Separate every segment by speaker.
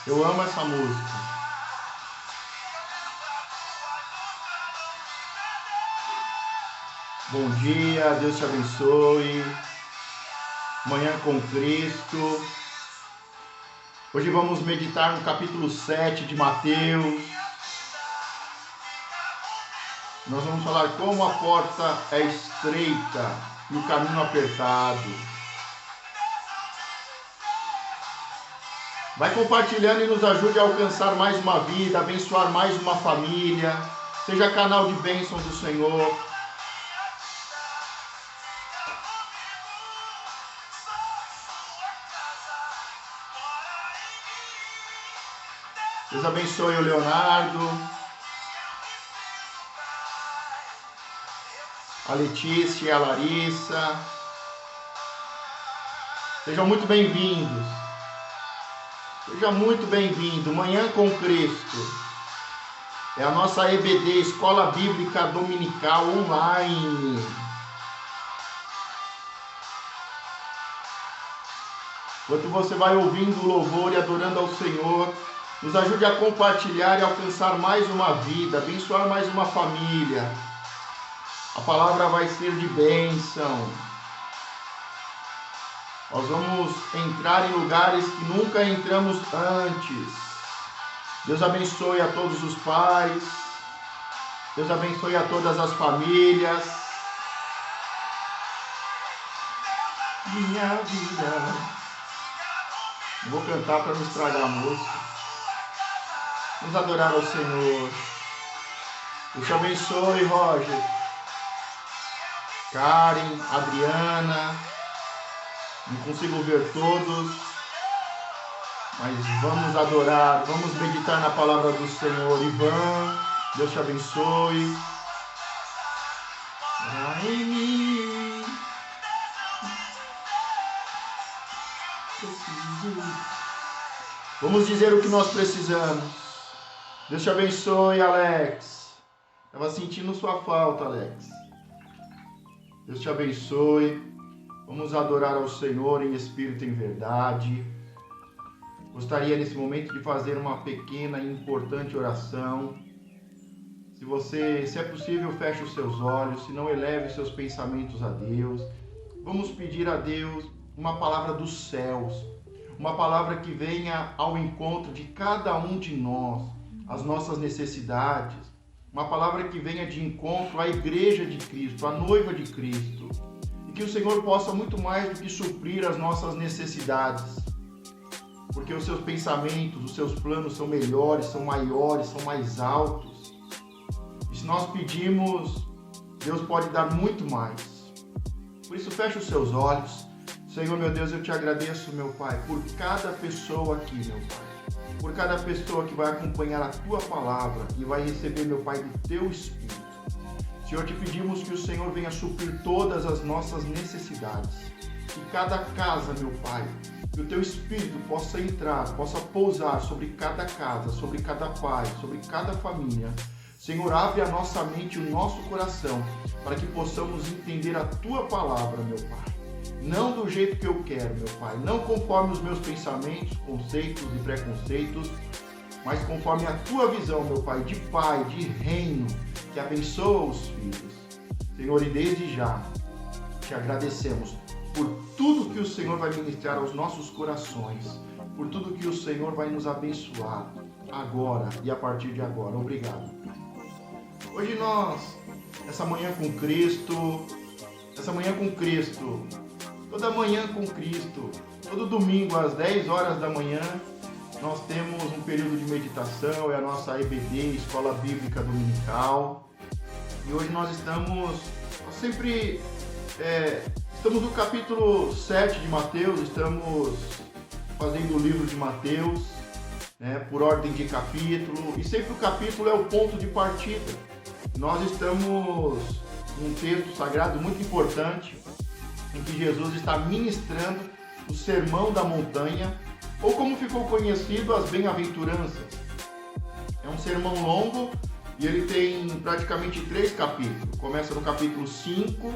Speaker 1: Eu amo essa música. Bom dia, Deus te abençoe. Manhã com Cristo. Hoje vamos meditar no capítulo 7 de Mateus. Nós vamos falar como a porta é estreita e o caminho apertado. Vai compartilhando e nos ajude a alcançar mais uma vida, abençoar mais uma família. Seja canal de bênção do Senhor. Deus abençoe o Leonardo, a Letícia e a Larissa. Sejam muito bem-vindos. Seja muito bem-vindo. Manhã com Cristo. É a nossa EBD, Escola Bíblica Dominical Online. Enquanto você vai ouvindo o louvor e adorando ao Senhor, nos ajude a compartilhar e alcançar mais uma vida, abençoar mais uma família. A palavra vai ser de bênção. Nós vamos entrar em lugares que nunca entramos antes. Deus abençoe a todos os pais. Deus abençoe a todas as famílias. Minha vida. Não vou cantar para não estragar a música. Vamos adorar ao Senhor. Deus te abençoe, Roger. Karen, Adriana. Não consigo ver todos, mas vamos adorar, vamos meditar na palavra do Senhor. Ivan, Deus te abençoe. Vamos dizer o que nós precisamos. Deus te abençoe, Alex. Estava sentindo sua falta, Alex. Deus te abençoe. Vamos adorar ao Senhor em espírito e em verdade. Gostaria nesse momento de fazer uma pequena e importante oração. Se é possível, feche os seus olhos, se não, eleve os seus pensamentos a Deus. Vamos pedir a Deus uma palavra dos céus, uma palavra que venha ao encontro de cada um de nós, as nossas necessidades, uma palavra que venha de encontro à igreja de Cristo, à noiva de Cristo. E que o Senhor possa muito mais do que suprir as nossas necessidades, porque os seus pensamentos, os seus planos são melhores, são maiores, são mais altos. E se nós pedimos, Deus pode dar muito mais. Por isso, feche os seus olhos. Senhor, meu Deus, eu te agradeço, meu Pai, por cada pessoa aqui, meu Pai. Por cada pessoa que vai acompanhar a Tua palavra e vai receber, meu Pai, do Teu Espírito. Senhor, te pedimos que o Senhor venha suprir todas as nossas necessidades. Que cada casa, meu Pai, que o Teu Espírito possa entrar, possa pousar sobre cada casa, sobre cada pai, sobre cada família. Senhor, abre a nossa mente e o nosso coração para que possamos entender a Tua palavra, meu Pai. Não do jeito que eu quero, meu Pai. Não conforme os meus pensamentos, conceitos e preconceitos, mas conforme a Tua visão, meu Pai, de Pai, de reino, que abençoa os filhos. Senhor, e desde já te agradecemos por tudo que o Senhor vai ministrar aos nossos corações, por tudo que o Senhor vai nos abençoar agora e a partir de agora. Obrigado. Hoje essa manhã com Cristo, toda manhã com Cristo, todo domingo às 10 horas da manhã, nós temos um período de meditação, é a nossa EBD, Escola Bíblica Dominical. E hoje nós estamos no capítulo 7 de Mateus, estamos fazendo o livro de Mateus, né, por ordem de capítulo, e sempre o capítulo é o ponto de partida. Nós estamos num texto sagrado muito importante, em que Jesus está ministrando o Sermão da Montanha, ou como ficou conhecido, as Bem-aventuranças. É um sermão longo e ele tem praticamente 3 capítulos. Começa no capítulo 5,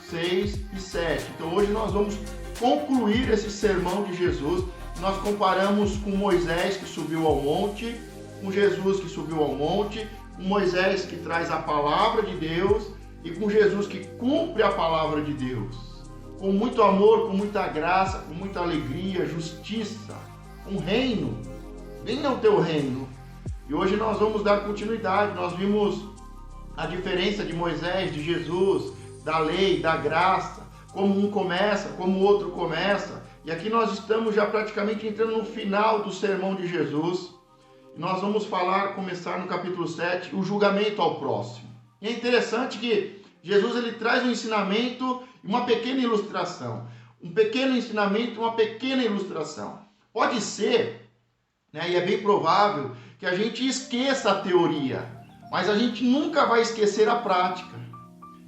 Speaker 1: 6 e 7. Então hoje nós vamos concluir esse sermão de Jesus. Nós comparamos com Moisés que subiu ao monte, com Jesus que subiu ao monte, com Moisés que traz a palavra de Deus e com Jesus que cumpre a palavra de Deus. Com muito amor, com muita graça, com muita alegria, justiça, um reino. Venha o teu reino. E hoje nós vamos dar continuidade. Nós vimos a diferença de Moisés, de Jesus, da lei, da graça, como um começa, como o outro começa. E aqui nós estamos já praticamente entrando no final do sermão de Jesus. E nós vamos começar no capítulo 7, o julgamento ao próximo. E é interessante que Jesus ele traz um ensinamento e uma pequena ilustração. Um pequeno ensinamento, uma pequena ilustração. Pode ser, né, e é bem provável, que a gente esqueça a teoria, mas a gente nunca vai esquecer a prática.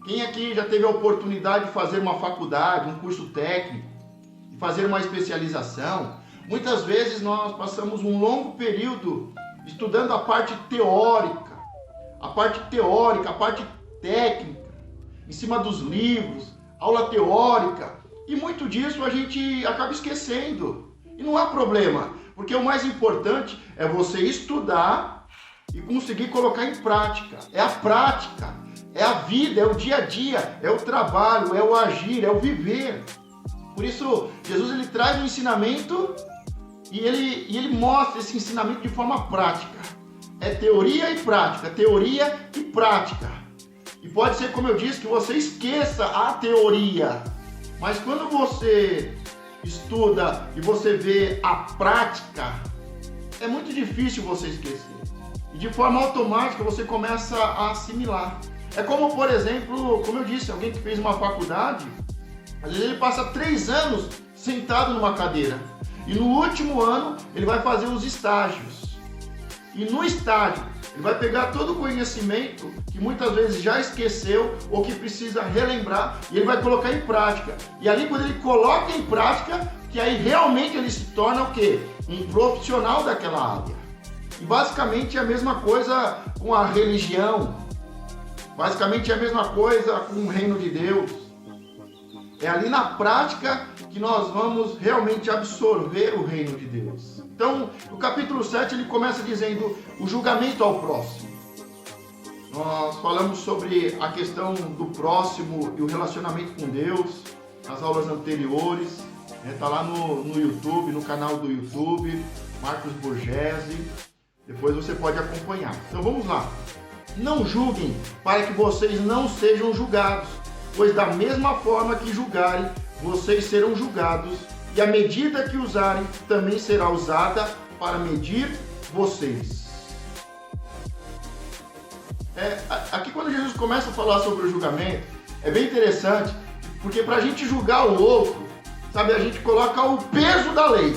Speaker 1: Quem aqui já teve a oportunidade de fazer uma faculdade, um curso técnico, de fazer uma especialização, muitas vezes nós passamos um longo período estudando a parte teórica, a parte técnica, em cima dos livros, aula teórica, e muito disso a gente acaba esquecendo. E não há problema, porque o mais importante é você estudar e conseguir colocar em prática. É a prática, é a vida, é o dia a dia, é o trabalho, é o agir, é o viver. Por isso, Jesus ele traz um ensinamento e ele mostra esse ensinamento de forma prática. É teoria e prática, teoria e prática. E pode ser, como eu disse, que você esqueça a teoria. Mas quando você estuda e você vê a prática, é muito difícil você esquecer. E de forma automática você começa a assimilar. É como, por exemplo, como eu disse, alguém que fez uma faculdade, às vezes ele passa 3 anos sentado numa cadeira. E no último ano ele vai fazer os estágios. E no estágio ele vai pegar todo o conhecimento que muitas vezes já esqueceu ou que precisa relembrar e ele vai colocar em prática. E ali quando ele coloca em prática, que aí realmente ele se torna o quê? Um profissional daquela área. E basicamente é a mesma coisa com a religião. Basicamente é a mesma coisa com o reino de Deus. É ali na prática que nós vamos realmente absorver o reino de Deus. Então, no capítulo 7 ele começa dizendo o julgamento ao próximo. Nós falamos sobre a questão do próximo e o relacionamento com Deus nas aulas anteriores. Está lá no YouTube, no canal do YouTube, Marcos Borgese. Depois você pode acompanhar. Então vamos lá. Não julguem para que vocês não sejam julgados, pois da mesma forma que julgarem, vocês serão julgados, e a medida que usarem também será usada para medir vocês. Aqui quando Jesus começa a falar sobre o julgamento, é bem interessante, porque para a gente julgar o outro, sabe, a gente coloca o peso da lei.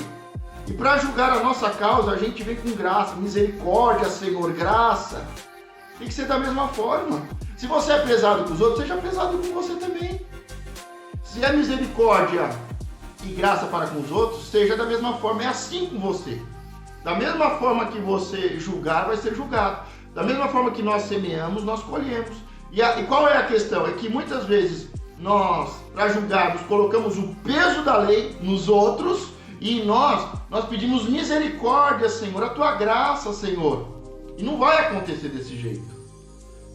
Speaker 1: E para julgar a nossa causa, a gente vem com graça, misericórdia, Senhor, graça. Tem que ser da mesma forma. Se você é pesado com os outros, seja pesado com você também. Se é misericórdia e graça para com os outros, seja da mesma forma. É assim com você. Da mesma forma que você julgar, vai ser julgado. Da mesma forma que nós semeamos, nós colhemos. E qual é a questão? É que muitas vezes nós, para julgarmos, colocamos o peso da lei nos outros e nós pedimos misericórdia, Senhor, a tua graça, Senhor. E não vai acontecer desse jeito.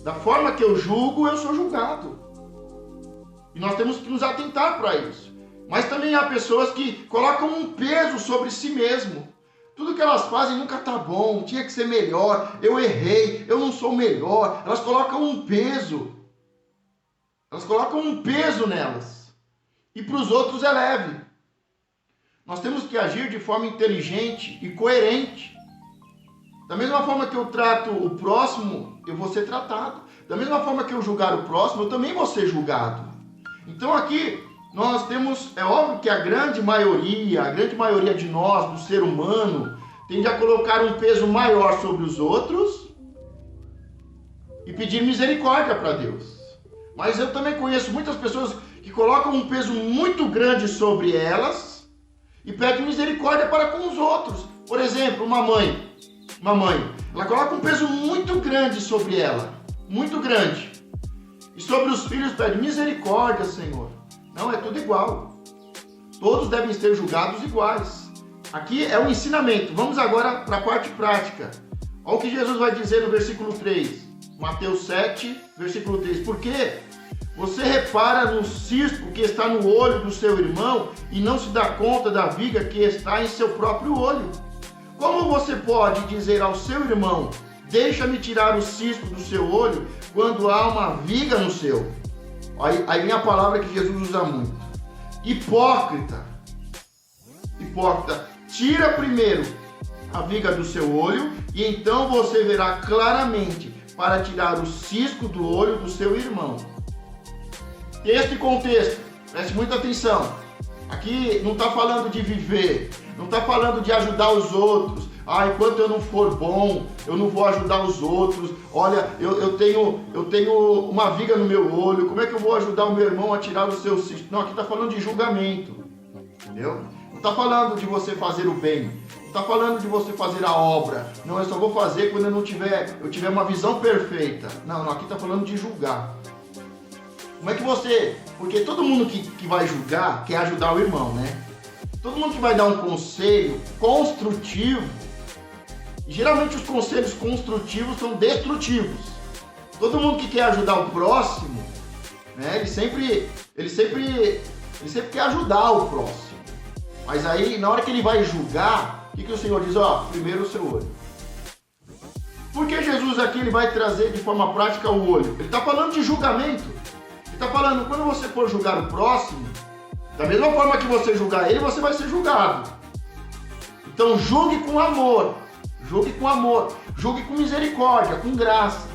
Speaker 1: Da forma que eu julgo, eu sou julgado. E nós temos que nos atentar para isso. Mas também há pessoas que colocam um peso sobre si mesmo. Tudo que elas fazem nunca está bom, tinha que ser melhor, eu errei, eu não sou melhor. Elas colocam um peso. Elas colocam um peso nelas. E para os outros é leve. Nós temos que agir de forma inteligente e coerente. Da mesma forma que eu trato o próximo, eu vou ser tratado. Da mesma forma que eu julgar o próximo, eu também vou ser julgado. Então aqui nós temos, é óbvio que a grande maioria de nós, do ser humano, tende a colocar um peso maior sobre os outros e pedir misericórdia para Deus. Mas eu também conheço muitas pessoas que colocam um peso muito grande sobre elas e pedem misericórdia para com os outros. Por exemplo, uma mãe, ela coloca um peso muito grande sobre ela, muito grande. E sobre os filhos pede misericórdia, Senhor. Não, é tudo igual. todos devem ser julgados iguais. Aqui é o ensinamento. Vamos agora para a parte prática. Olha o que Jesus vai dizer no versículo 3. Mateus 7, versículo 3. Por quê? Você repara no cisco que está no olho do seu irmão e não se dá conta da viga que está em seu próprio olho. Como você pode dizer ao seu irmão, deixa-me tirar o cisco do seu olho, quando há uma viga no seu? Aí vem a palavra que Jesus usa muito. Hipócrita. Hipócrita. Tira primeiro a viga do seu olho e então você verá claramente para tirar o cisco do olho do seu irmão. Texto e contexto, preste muita atenção. Aqui não está falando de viver, não está falando de ajudar os outros. Enquanto eu não for bom, eu não vou ajudar os outros. Olha, eu tenho uma viga no meu olho, como é que eu vou ajudar o meu irmão a tirar o seu cisco? Não, aqui está falando de julgamento, entendeu? Não está falando de você fazer o bem, não está falando de você fazer a obra. Não, eu só vou fazer quando eu tiver uma visão perfeita. Não, aqui está falando de julgar. Como é que você... Porque todo mundo que vai julgar quer ajudar o irmão, né? Todo mundo que vai dar um conselho construtivo, geralmente os conselhos construtivos são destrutivos. Todo mundo que quer ajudar o próximo, né? Ele sempre quer ajudar o próximo. Mas aí, na hora que ele vai julgar, o que o Senhor diz? Primeiro o seu olho. Por que Jesus aqui ele vai trazer de forma prática o olho? Ele está falando de julgamento. Ele está falando, quando você for julgar o próximo, da mesma forma que você julgar ele, você vai ser julgado. Então julgue com amor, julgue com misericórdia, com graça.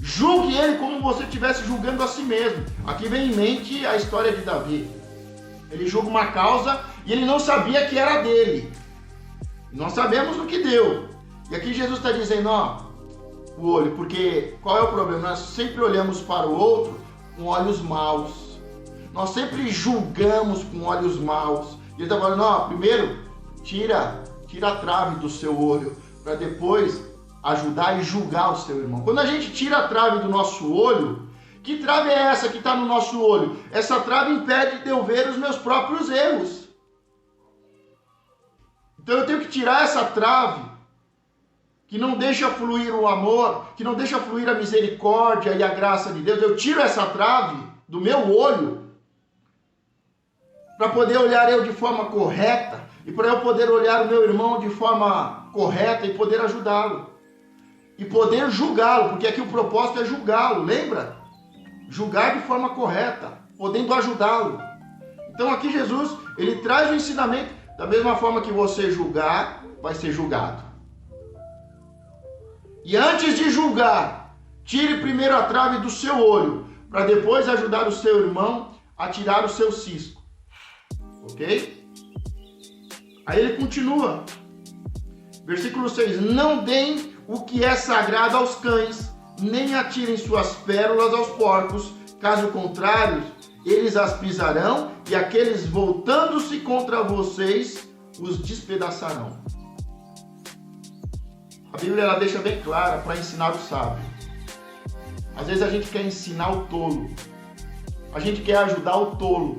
Speaker 1: Julgue ele como você estivesse julgando a si mesmo. Aqui vem em mente a história de Davi. Ele julga uma causa e ele não sabia que era dele. Nós sabemos o que deu. E aqui Jesus está dizendo, o olho, porque qual é o problema? Nós sempre olhamos para o outro com olhos maus. Nós sempre julgamos com olhos maus. E ele está falando, primeiro, tira a trave do seu olho, para depois ajudar e julgar o seu irmão. Quando a gente tira a trave do nosso olho, que trave é essa que está no nosso olho? Essa trave impede de eu ver os meus próprios erros. Então eu tenho que tirar essa trave, que não deixa fluir o amor, que não deixa fluir a misericórdia e a graça de Deus. Eu tiro essa trave do meu olho, para poder olhar eu de forma correta, e para eu poder olhar o meu irmão de forma correta e poder ajudá-lo. E poder julgá-lo, porque aqui o propósito é julgá-lo, lembra? Julgar de forma correta, podendo ajudá-lo. Então aqui Jesus, ele traz o ensinamento, da mesma forma que você julgar, vai ser julgado. E antes de julgar, tire primeiro a trave do seu olho, para depois ajudar o seu irmão a tirar o seu cisco. Ok? Aí ele continua. Versículo 6. Não deem o que é sagrado aos cães, nem atirem suas pérolas aos porcos. Caso contrário, eles as pisarão e aqueles voltando-se contra vocês os despedaçarão. A Bíblia ela deixa bem clara para ensinar o sábio. Às vezes a gente quer ensinar o tolo. A gente quer ajudar o tolo.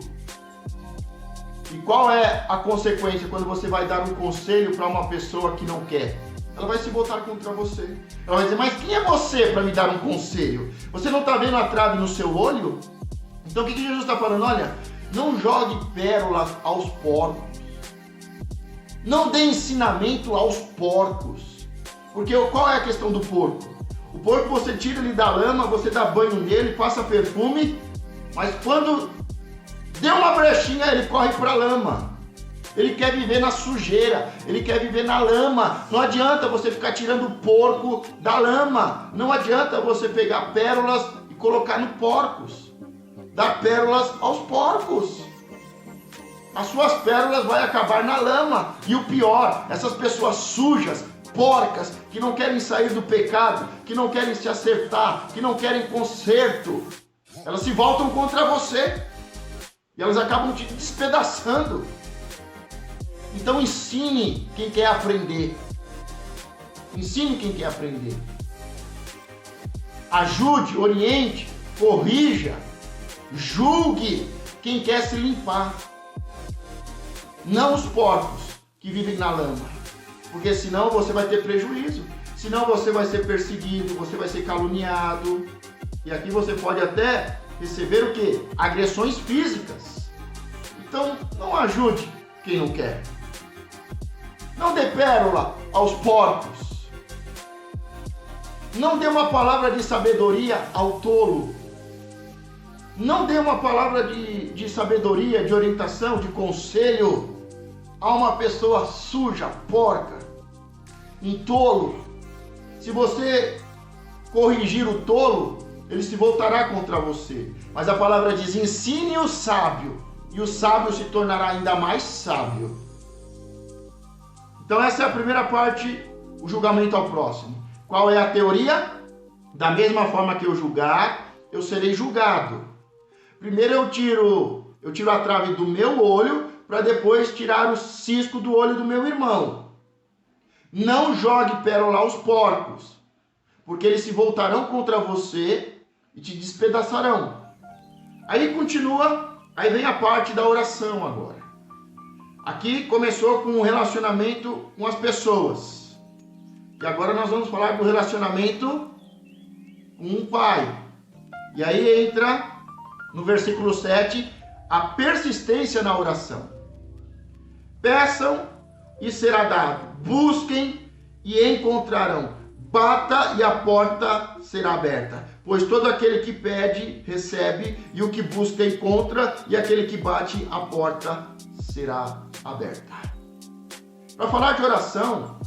Speaker 1: E qual é a consequência quando você vai dar um conselho para uma pessoa que não quer? Ela vai se voltar contra você. Ela vai dizer, mas quem é você para me dar um conselho? Você não está vendo a trave no seu olho? Então o que Jesus está falando? Olha, não jogue pérolas aos porcos. Não dê ensinamento aos porcos. Porque qual é a questão do porco? O porco você tira ele da lama, você dá banho nele, passa perfume, mas quando deu uma brechinha, ele corre para a lama. Ele quer viver na sujeira, ele quer viver na lama. Não adianta você ficar tirando o porco da lama. Não adianta você pegar pérolas e colocar no porcos. Dar pérolas aos porcos. As suas pérolas vão acabar na lama. E o pior, essas pessoas sujas, porcas, que não querem sair do pecado, que não querem se acertar, que não querem conserto, elas se voltam contra você. E elas acabam te despedaçando. Então ensine quem quer aprender. Ensine quem quer aprender. Ajude, oriente, corrija, julgue quem quer se limpar. não os porcos que vivem na lama, porque senão você vai ter prejuízo, senão você vai ser perseguido, você vai ser caluniado, e aqui você pode até receber o quê? Agressões físicas. Então, não ajude quem não quer. Não dê pérola aos porcos. Não dê uma palavra de sabedoria ao tolo. Não dê uma palavra de sabedoria, de orientação, de conselho a uma pessoa suja, porca, um tolo. Se você corrigir o tolo, ele se voltará contra você. Mas a palavra diz: ensine o sábio, e o sábio se tornará ainda mais sábio. Então essa é a primeira parte, o julgamento ao próximo. Qual é a teoria? Da mesma forma que eu julgar, eu serei julgado. Primeiro eu tiro a trave do meu olho, para depois tirar o cisco do olho do meu irmão. Não jogue pérola aos porcos, porque eles se voltarão contra você e te despedaçarão. Aí continua, aí vem a parte da oração agora. Aqui começou com o relacionamento com as pessoas. E agora nós vamos falar do relacionamento com um pai. E aí entra no versículo 7 a persistência na oração. Peçam e será dado. Busquem e encontrarão. Bata e a porta será aberta. Pois todo aquele que pede, recebe, e o que busca, encontra, e aquele que bate, a porta será aberta. Para falar de oração,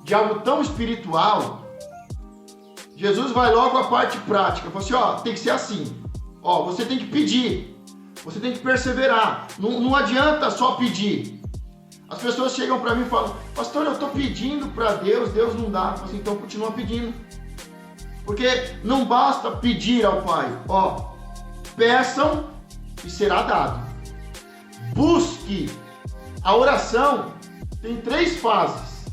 Speaker 1: de algo tão espiritual, Jesus vai logo à parte prática. Fala assim, tem que ser assim. Você tem que pedir. Você tem que perseverar. Não adianta só pedir. As pessoas chegam para mim e falam: pastor, eu estou pedindo para Deus, Deus não dá. Eu falo assim, então continua pedindo. Porque não basta pedir ao Pai. Peçam e será dado. Busque. A oração tem 3 fases.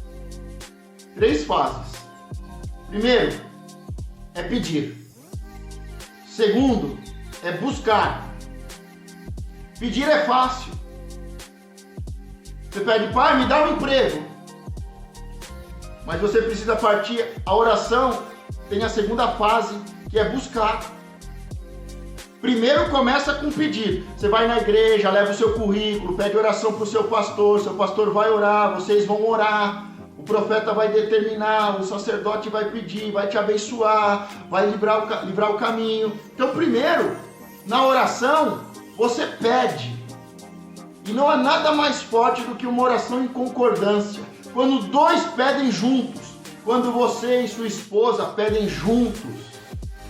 Speaker 1: 3 fases. Primeiro, é pedir. Segundo, é buscar. Pedir é fácil. Você pede: pai, me dá um emprego. Mas você precisa partir. A oração tem a segunda fase, que é buscar. Primeiro começa com pedir. Você vai na igreja, leva o seu currículo, pede oração para o seu pastor vai orar, vocês vão orar, o profeta vai determinar, o sacerdote vai pedir, vai te abençoar, vai livrar o caminho. Então primeiro, na oração, você pede. E não há nada mais forte do que uma oração em concordância. Quando 2 pedem juntos, quando você e sua esposa pedem juntos,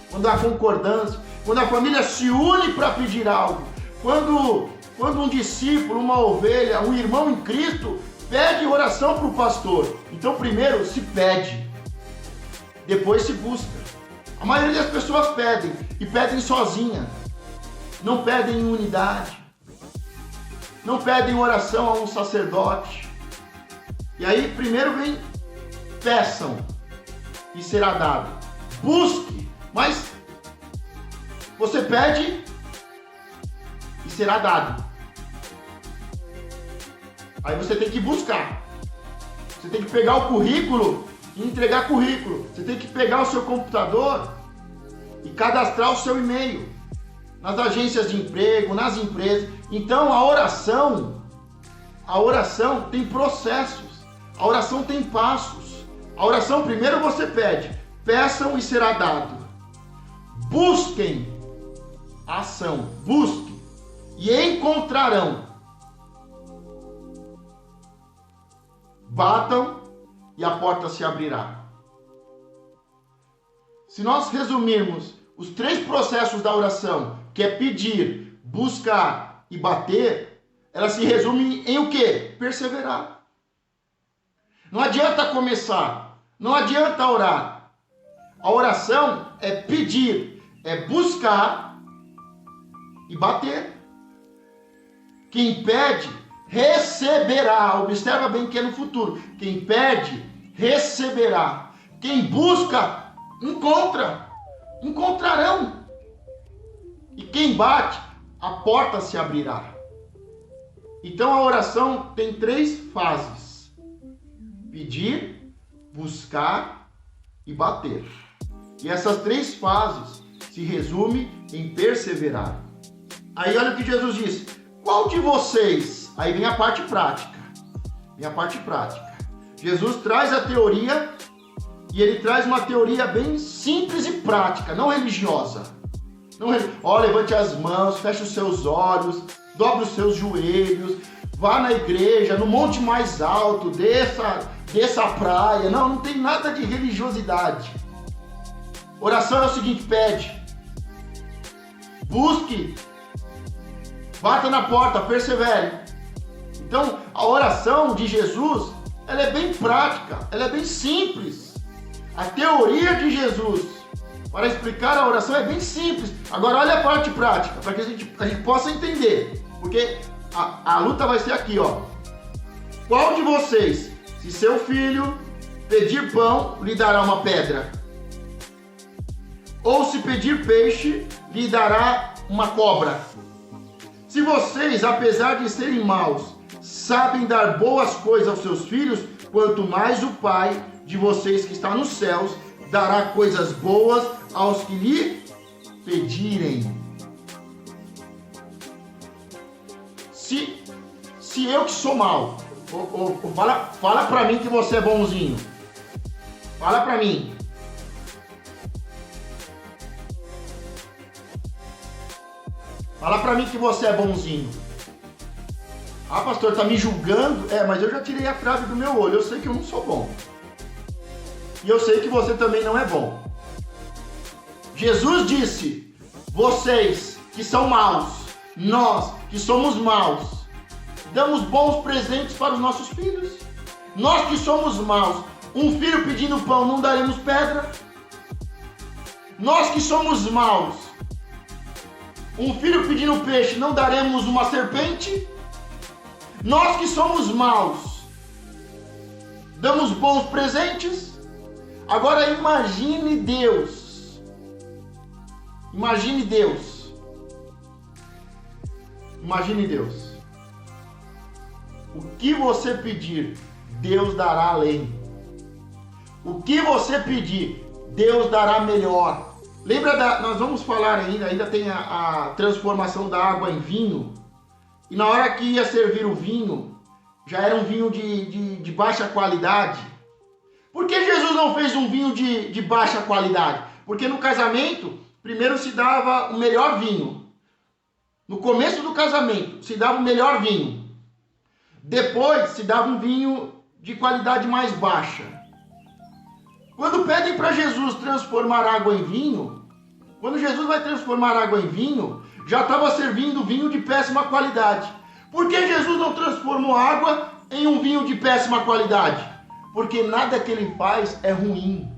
Speaker 1: quando há concordância, quando a família se une para pedir algo, quando um discípulo, uma ovelha, um irmão em Cristo pede oração para o pastor. Então primeiro se pede, depois se busca. A maioria das pessoas pedem, e pedem sozinha, não pedem em unidade, não pedem oração a um sacerdote. E aí primeiro vem: peçam e será dado. Busque, mas você pede e será dado. Aí você tem que buscar. Você tem que pegar o currículo e entregar currículo. Você tem que pegar o seu computador e cadastrar o seu e-mail nas agências de emprego, nas empresas. Então a oração tem processos. A oração tem passos. A oração, primeiro você pede. Peçam e será dado. Busquem. Ação. Busque. E encontrarão. Batam e a porta se abrirá. Se nós resumirmos os 3 processos da oração, que é pedir, buscar e bater, ela se resume em o quê? Perseverar. Não adianta começar, não adianta orar. A oração é pedir, é buscar e bater. Quem pede, receberá. Observa bem que é no futuro. Quem pede, receberá. Quem busca, encontrarão. E quem bate, a porta se abrirá. Então a oração tem 3 fases: pedir, buscar e bater. E essas 3 fases se resume em perseverar. Aí olha o que Jesus disse: qual de vocês? Aí vem a parte prática. Jesus traz a teoria, e ele traz uma teoria bem simples e prática, não religiosa. Levante as mãos, feche os seus olhos, dobre os seus joelhos, vá na igreja, no monte mais alto, desça a praia. Não tem nada de religiosidade. Oração é o seguinte: pede, busque, bata na porta, persevere. Então, a oração de Jesus, ela é bem prática, ela é bem simples. A teoria de Jesus para explicar a oração é bem simples. Agora, olha a parte prática, para que a gente possa entender. Porque a luta vai ser aqui, ó. Qual de vocês, se seu filho pedir pão, lhe dará uma pedra? Ou se pedir peixe, lhe dará uma cobra? Se vocês, apesar de serem maus, sabem dar boas coisas aos seus filhos, quanto mais o Pai de vocês que está nos céus dará coisas boas aos que lhe pedirem. Se eu que sou mau, fala pra mim que você é bonzinho. Fala pra mim. Fala pra mim que você é bonzinho. Ah, pastor, tá me julgando? Mas eu já tirei a trave do meu olho. Eu sei que eu não sou bom. E eu sei que você também não é bom. Jesus disse: vocês que são maus, nós que somos maus, damos bons presentes para os nossos filhos. Nós que somos maus, um filho pedindo pão, não daremos pedra? Nós que somos maus, um filho pedindo peixe, não daremos uma serpente? Nós que somos maus, damos bons presentes? Agora imagine Deus. Imagine Deus. O que você pedir, Deus dará além. O que você pedir, Deus dará melhor. Nós vamos falar ainda tem a transformação da água em vinho. E na hora que ia servir o vinho, já era um vinho de baixa qualidade. Por que Jesus não fez um vinho de baixa qualidade? Porque no casamento, primeiro se dava o melhor vinho. No começo do casamento, se dava o melhor vinho. Depois, se dava um vinho de qualidade mais baixa. Quando pedem para Jesus transformar água em vinho, quando Jesus vai transformar água em vinho, já estava servindo vinho de péssima qualidade. Por que Jesus não transformou água em um vinho de péssima qualidade? Porque nada que ele faz é ruim.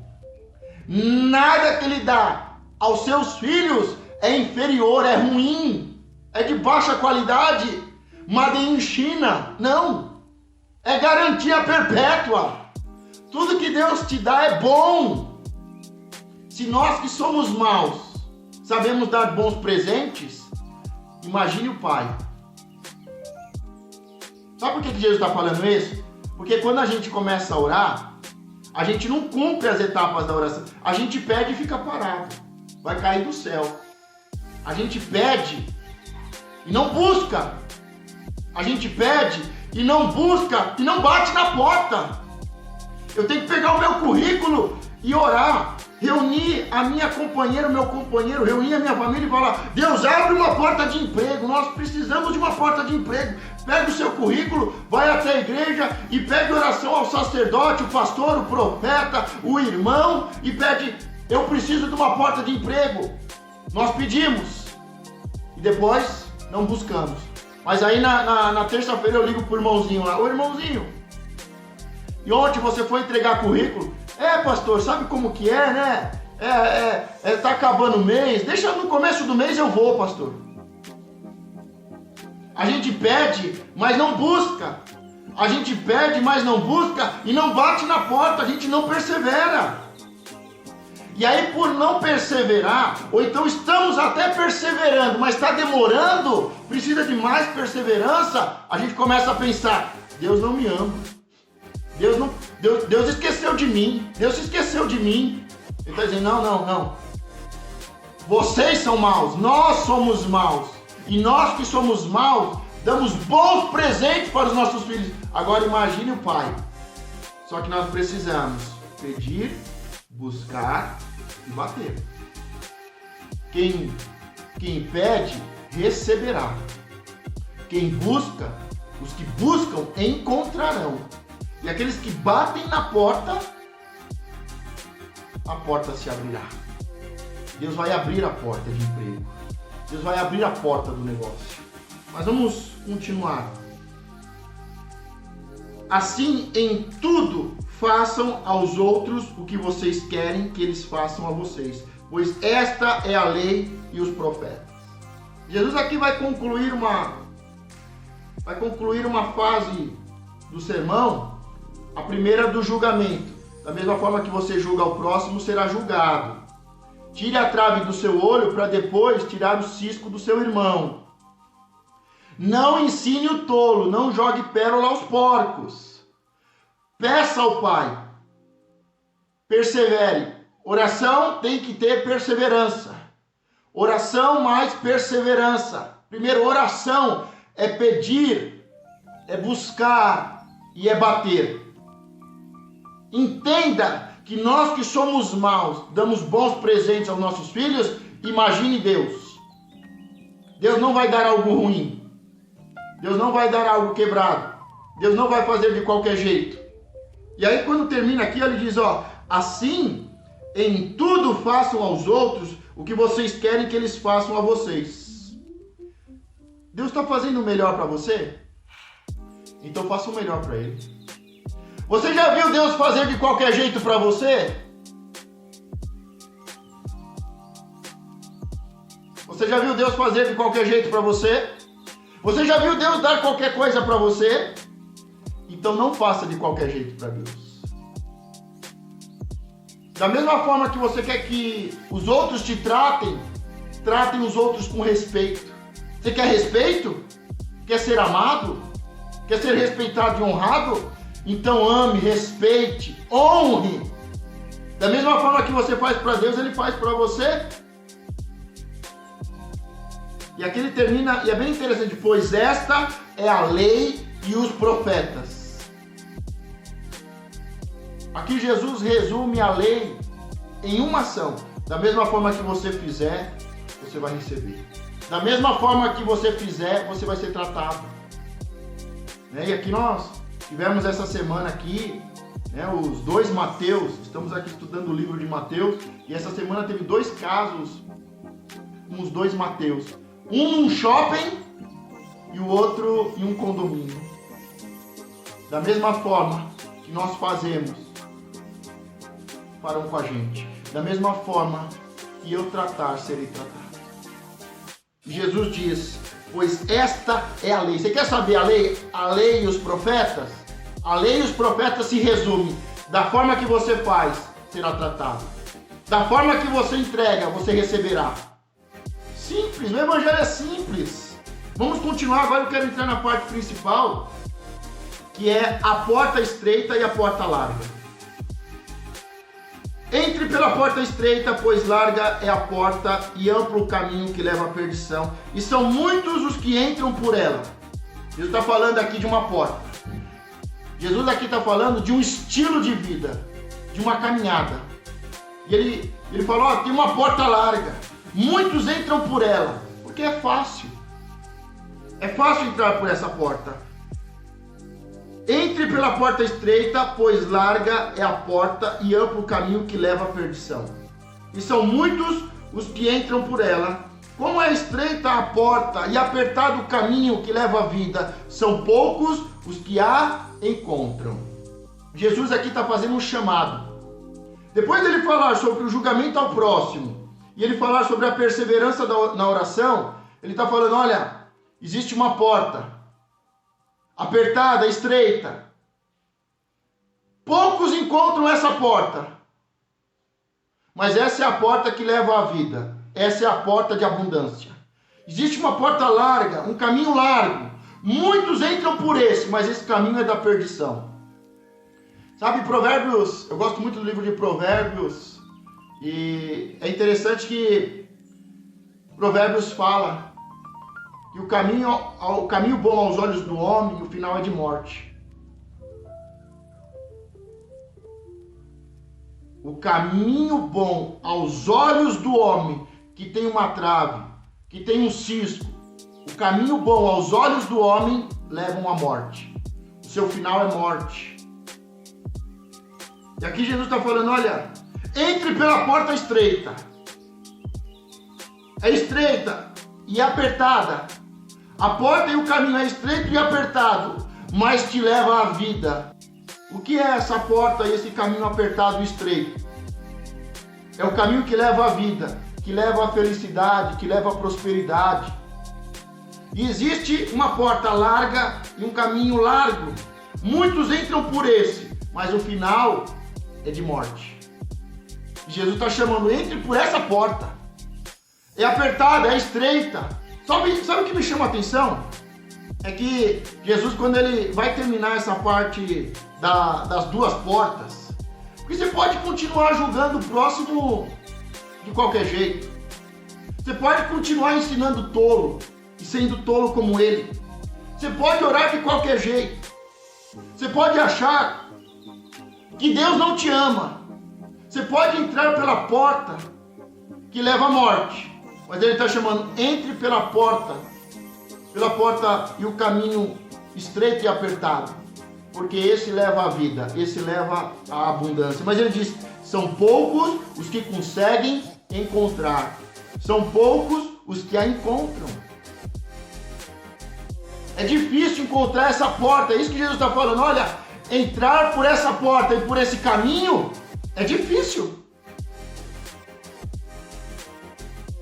Speaker 1: Nada que ele dá aos seus filhos é inferior, é ruim, é de baixa qualidade, made in China. Não, é garantia perpétua. Tudo que Deus te dá é bom. Se nós que somos maus sabemos dar bons presentes, imagine o Pai. Sabe por que Jesus está falando isso? Porque quando a gente começa a orar, a gente não cumpre as etapas da oração. A gente pede e fica parado. Vai cair do céu. A gente pede e não busca. A gente pede e não busca e não bate na porta. Eu tenho que pegar o meu currículo e orar. Reunir a minha companheira, o meu companheiro, reunir a minha família e falar: Deus, abre uma porta de emprego, nós precisamos de uma porta de emprego. Pega o seu currículo, vai até a igreja e pede oração ao sacerdote, o pastor, o profeta, o irmão e pede: eu preciso de uma porta de emprego. Nós pedimos e depois não buscamos. Mas aí na terça-feira eu ligo pro irmãozinho lá: ô irmãozinho, e ontem você foi entregar currículo? Pastor, sabe como que é, né? Tá acabando o mês, deixa no começo do mês eu vou, pastor. A gente pede, mas não busca. A gente pede, mas não busca e não bate na porta, a gente não persevera. E aí, por não perseverar, ou então estamos até perseverando, mas está demorando, precisa de mais perseverança, a gente começa a pensar, Deus não me ama. Deus esqueceu de mim. Deus se esqueceu de mim. Ele está dizendo, não. Vocês são maus, nós somos maus. E nós que somos maus, damos bons presentes para os nossos filhos. Agora imagine o pai. Só que nós precisamos pedir, buscar e bater. Quem pede, receberá. Quem busca, os que buscam, encontrarão. E aqueles que batem na porta, a porta se abrirá. Deus vai abrir a porta de emprego. Deus vai abrir a porta do negócio. Mas vamos continuar. Assim, em tudo, façam aos outros o que vocês querem que eles façam a vocês, pois esta é a lei e os profetas. Jesus aqui vai concluir uma fase do sermão, a primeira do julgamento. Da mesma forma que você julga o próximo, será julgado. Tire a trave do seu olho para depois tirar o cisco do seu irmão. Não ensine o tolo, não jogue pérola aos porcos. Peça ao Pai. Persevere. Oração tem que ter perseverança. Oração mais perseverança. Primeiro, oração é pedir, é buscar e é bater. Entenda que nós que somos maus, damos bons presentes aos nossos filhos, imagine Deus. Deus não vai dar algo ruim. Deus não vai dar algo quebrado. Deus não vai fazer de qualquer jeito. E aí quando termina aqui, ele diz, assim, em tudo façam aos outros o que vocês querem que eles façam a vocês. Deus está fazendo o melhor para você? Então faça o melhor para Ele. Você já viu Deus fazer de qualquer jeito para você? Você já viu Deus fazer de qualquer jeito para você? Você já viu Deus dar qualquer coisa para você? Então não faça de qualquer jeito para Deus. Da mesma forma que você quer que os outros te tratem os outros com respeito. Você quer respeito? Quer ser amado? Quer ser respeitado e honrado? Então ame, respeite, honre. Da mesma forma que você faz para Deus, Ele faz para você. E aqui ele termina, e é bem interessante, pois esta é a lei e os profetas. Aqui Jesus resume a lei em uma ação. Da mesma forma que você fizer, você vai receber. Da mesma forma que você fizer, você vai ser tratado. E aqui nós tivemos essa semana aqui, os dois Mateus, estamos aqui estudando o livro de Mateus, e essa semana teve 2 casos com os 2 Mateus. Um num shopping e o outro em um condomínio. Da mesma forma que nós fazemos para um com a gente. Da mesma forma que eu tratar, serei tratado. Jesus diz, pois esta é a lei. Você quer saber a lei? A lei e os profetas? A lei e os profetas se resume. Da forma que você faz, será tratado. Da forma que você entrega, você receberá. Simples, o evangelho é simples. Vamos continuar, agora eu quero entrar na parte principal, que é a porta estreita e a porta larga. Entre pela porta estreita, pois larga é a porta e amplo o caminho que leva à perdição, e são muitos os que entram por ela. Jesus está falando aqui de uma porta. Jesus aqui está falando de um estilo de vida, de uma caminhada. E ele falou, tem uma porta larga. Muitos entram por ela, porque é fácil. É fácil entrar por essa porta. Entre pela porta estreita, pois larga é a porta e amplo o caminho que leva à perdição. E são muitos os que entram por ela. Como é estreita a porta e apertado o caminho que leva à vida, são poucos os que a encontram. Jesus aqui está fazendo um chamado. Depois dele falar sobre o julgamento ao próximo, e ele falar sobre a perseverança na oração, ele está falando, olha, existe uma porta, apertada, estreita. Poucos encontram essa porta. Mas essa é a porta que leva à vida. Essa é a porta de abundância. Existe uma porta larga, um caminho largo. Muitos entram por esse, mas esse caminho é da perdição. Sabe, Provérbios, eu gosto muito do livro de Provérbios. E é interessante que Provérbios fala que o caminho bom aos olhos do homem, o final é de morte. O caminho bom aos olhos do homem, que tem uma trave, que tem um cisco, o caminho bom aos olhos do homem levam à morte. O seu final é morte. E aqui Jesus está falando, olha, entre pela porta estreita. É estreita e apertada. A porta e o caminho é estreito e apertado, mas te leva à vida. O que é essa porta e esse caminho apertado e estreito? É o caminho que leva à vida, que leva à felicidade, que leva à prosperidade. E existe uma porta larga e um caminho largo. Muitos entram por esse, mas o final é de morte. Jesus está chamando, entre por essa porta. É apertada, é estreita. Sabe o que me chama a atenção? É que Jesus, quando ele vai terminar essa parte das duas portas, porque você pode continuar julgando o próximo de qualquer jeito. Você pode continuar ensinando tolo e sendo tolo como ele. Você pode orar de qualquer jeito. Você pode achar que Deus não te ama. Você pode entrar pela porta que leva à morte. Mas ele está chamando, entre pela porta e o caminho estreito e apertado. Porque esse leva à vida, esse leva à abundância. Mas ele diz, são poucos os que conseguem encontrar. São poucos os que a encontram. É difícil encontrar essa porta. É isso que Jesus está falando. Olha, entrar por essa porta e por esse caminho é difícil.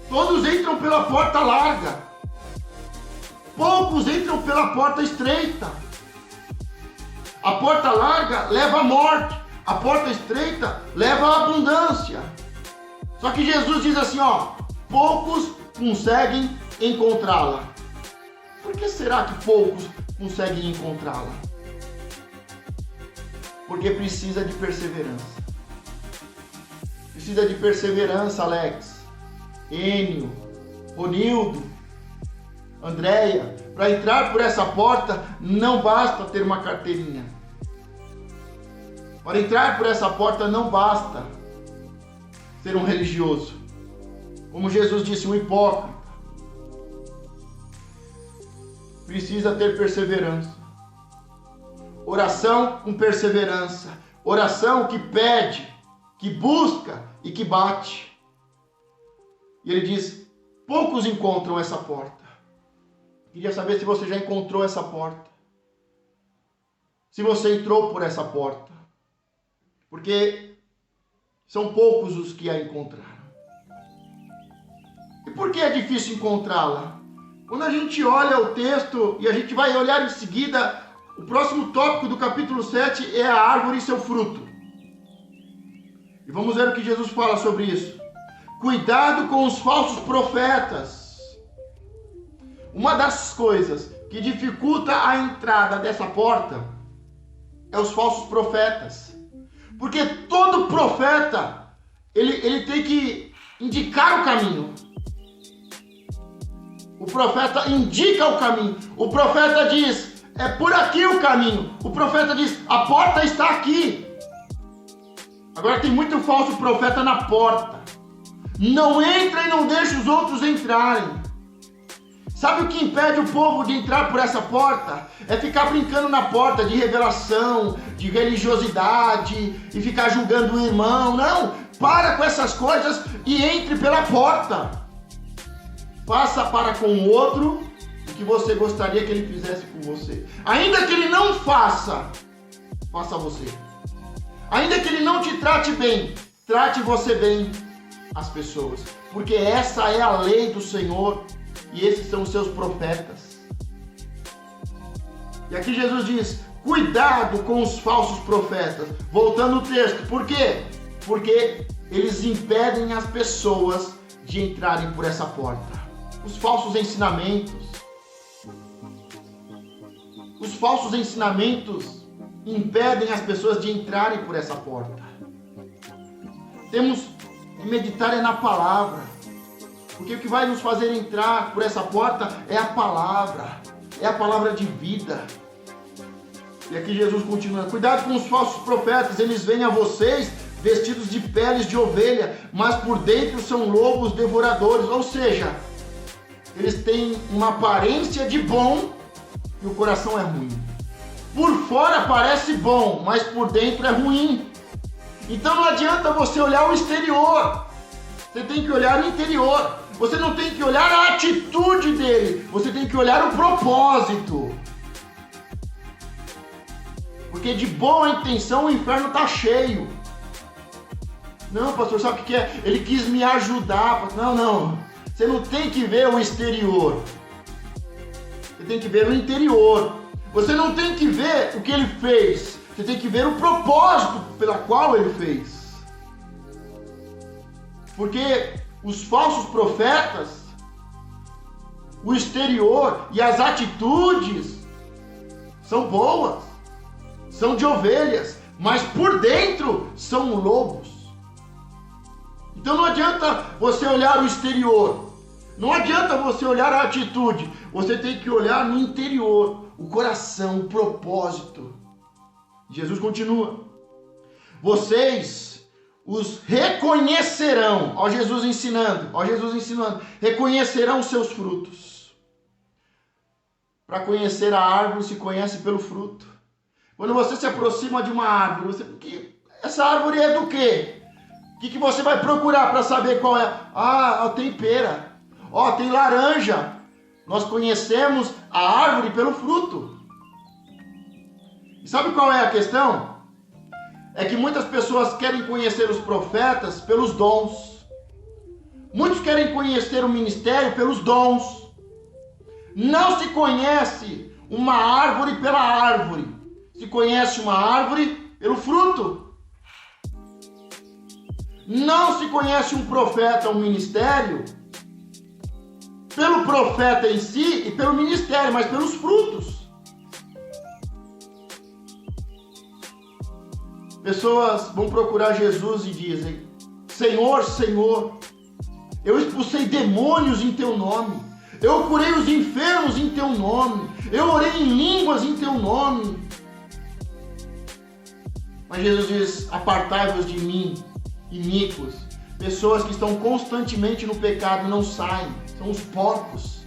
Speaker 1: Todos entram pela porta larga. Poucos entram pela porta estreita. A porta larga leva à morte. A porta estreita leva à abundância. Só que Jesus diz assim, ó, poucos conseguem encontrá-la. Por que será que poucos conseguem encontrá-la? Porque precisa de perseverança. Precisa de perseverança, Alex, Enio, Ronildo, Andréia. Para entrar por essa porta, não basta ter uma carteirinha. Para entrar por essa porta, não basta ser um religioso. Como Jesus disse, um hipócrita. Precisa ter perseverança. Oração com perseverança. Oração que pede, que busca e que bate. E ele diz, poucos encontram essa porta. Queria saber se você já encontrou essa porta. Se você entrou por essa porta. Porque são poucos os que a encontraram. E por que é difícil encontrá-la? Quando a gente olha o texto, e a gente vai olhar em seguida, o próximo tópico do capítulo 7 é a árvore e seu fruto. E vamos ver o que Jesus fala sobre isso. Cuidado com os falsos profetas. Uma das coisas que dificulta a entrada dessa porta é os falsos profetas. Porque todo profeta, ele tem que indicar o caminho. O profeta indica o caminho. O profeta diz, é por aqui o caminho. O profeta diz, a porta está aqui. Agora tem muito falso profeta na porta. Não entra e não deixa os outros entrarem. Sabe o que impede o povo de entrar por essa porta? É ficar brincando na porta de revelação, de religiosidade e ficar julgando o irmão. Não, para com essas coisas e entre pela porta. Faça para com o outro o que você gostaria que ele fizesse com você. Ainda que ele não faça, faça você. Ainda que ele não te trate bem, trate você bem as pessoas. Porque essa é a lei do Senhor e esses são os seus profetas. E aqui Jesus diz, cuidado com os falsos profetas. Voltando ao texto, por quê? Porque eles impedem as pessoas de entrarem por essa porta. Os falsos ensinamentos. Os falsos ensinamentos impedem as pessoas de entrarem por essa porta. Temos que meditar na palavra. Porque o que vai nos fazer entrar por essa porta é a palavra de vida. E aqui Jesus continua: cuidado com os falsos profetas, eles vêm a vocês vestidos de peles de ovelha, mas por dentro são lobos devoradores. Ou seja, eles têm uma aparência de bom e o coração é ruim. Por fora parece bom, mas por dentro é ruim. Então não adianta você olhar o exterior, você tem que olhar o interior. Você não tem que olhar a atitude dele, você tem que olhar o propósito. Porque de boa intenção o inferno está cheio. Não, pastor, sabe o que é? Ele quis me ajudar. Não. Você não tem que ver o exterior. Você tem que ver o interior. Você não tem que ver o que ele fez. Você tem que ver o propósito pela qual ele fez. Porque os falsos profetas, o exterior e as atitudes são boas, são de ovelhas, mas por dentro são lobos. Então não adianta você olhar o exterior, não adianta você olhar a atitude, você tem que olhar no interior, o coração, o propósito. Jesus continua: vocês os reconhecerão, ó Jesus ensinando, reconhecerão seus frutos. Para conhecer a árvore se conhece pelo fruto. Quando você se aproxima de uma árvore, essa árvore é do quê? O que você vai procurar para saber qual é? Tem pera, tem laranja. Nós conhecemos a árvore pelo fruto. E sabe qual é a questão? É que muitas pessoas querem conhecer os profetas pelos dons. Muitos querem conhecer o ministério pelos dons. Não se conhece uma árvore pela árvore. Se conhece uma árvore pelo fruto. Não se conhece um profeta, um ministério, pelo profeta em si e pelo ministério, mas pelos frutos. Pessoas vão procurar Jesus e dizem: Senhor, Senhor, eu expulsei demônios em teu nome, eu curei os enfermos em teu nome, eu orei em línguas em teu nome. Mas Jesus diz: apartai-vos de mim, iníquos. Pessoas que estão constantemente no pecado e não saem, são os porcos.